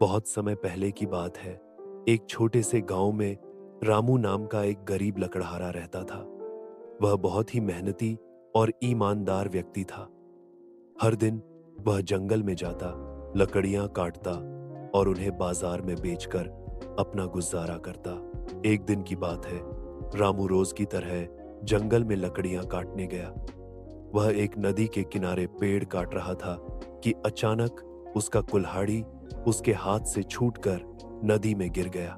बहुत समय पहले की बात है। एक छोटे से गांव में रामू नाम का एक गरीब लकड़हारा रहता था। वह बहुत ही मेहनती और ईमानदार व्यक्ति था। हर दिन वह जंगल में जाता, लकड़ियां काटता और उन्हें बाजार में बेचकर अपना गुजारा करता। एक दिन की बात है, रामू रोज की तरह जंगल में लकड़ियां काटने गया। वह एक नदी के किनारे पेड़ काट रहा था कि अचानक उसका कुल्हाड़ी उसके हाथ से छूटकर नदी में गिर गया।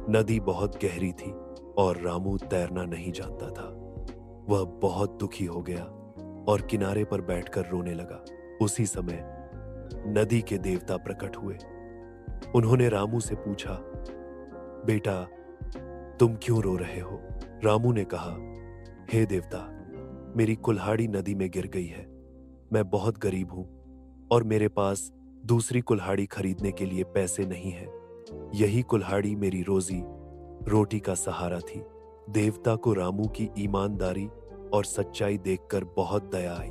नदी बहुत गहरी थी और रामू तैरना नहीं जानता था। वह बहुत दुखी हो गया और किनारे पर बैठकर रोने लगा। उसी समय नदी के देवता प्रकट हुए। उन्होंने रामू से पूछा, बेटा, तुम क्यों रो रहे हो? रामू ने कहा, हे देवता, मेरी कुल्हाड़ी नदी में गिर गई है। मैं बहुत गरीब हूं और मेरे पास दूसरी कुल्हाड़ी खरीदने के लिए पैसे नहीं हैं। यही कुल्हाड़ी मेरी रोजी रोटी का सहारा थी। देवता को रामू की ईमानदारी और सच्चाई देखकर बहुत दया आई।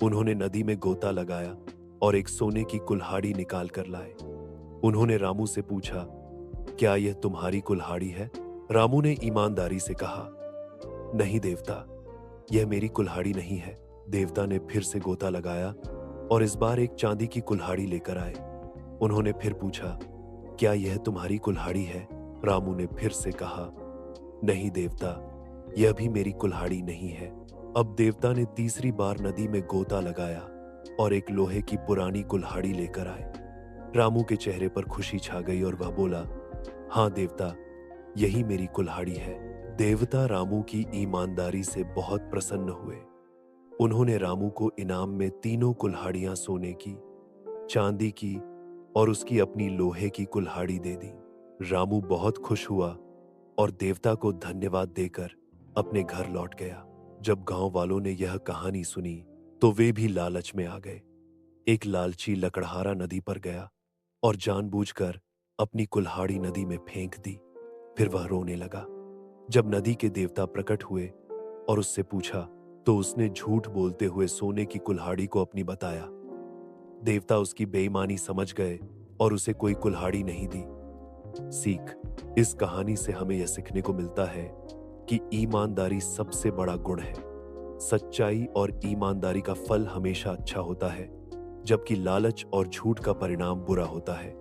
उन्होंने नदी में गोता लगाया और एक सोने की कुल्हाड़ी निकाल कर लाए। उन्होंने रामू से पूछा, क्या यह तुम्हारी कुल्हाड़ी है? रामू ने ईमानदारी से कहा, नहीं देवता, यह मेरी कुल्हाड़ी नहीं है। देवता ने फिर से गोता लगाया और इस बार एक चांदी की कुल्हाड़ी लेकर आए। उन्होंने फिर पूछा, क्या यह तुम्हारी कुल्हाड़ी है? रामू ने फिर से कहा, नहीं देवता, यह भी मेरी कुल्हाड़ी नहीं है। अब देवता ने तीसरी बार नदी में गोता लगाया और एक लोहे की पुरानी कुल्हाड़ी लेकर आए। रामू के चेहरे पर खुशी छा गई और वह बोला, हाँ देवता, यही मेरी कुल्हाड़ी है। देवता रामू की ईमानदारी से बहुत प्रसन्न हुए। उन्होंने रामू को इनाम में तीनों कुल्हाड़ियां सोने की, चांदी की और उसकी अपनी लोहे की कुल्हाड़ी दे दी। रामू बहुत खुश हुआ और देवता को धन्यवाद देकर अपने घर लौट गया। जब गांव वालों ने यह कहानी सुनी तो वे भी लालच में आ गए। एक लालची लकड़हारा नदी पर गया और जानबूझकर अपनी कुल्हाड़ी नदी में फेंक दी। फिर वह रोने लगा। जब नदी के देवता प्रकट हुए और उससे पूछा तो उसने झूठ बोलते हुए सोने की कुल्हाड़ी को अपनी बताया। देवता उसकी बेईमानी समझ गए और उसे कोई कुल्हाड़ी नहीं दी। सीख, इस कहानी से हमें यह सीखने को मिलता है कि ईमानदारी सबसे बड़ा गुण है। सच्चाई और ईमानदारी का फल हमेशा अच्छा होता है, जबकि लालच और झूठ का परिणाम बुरा होता है।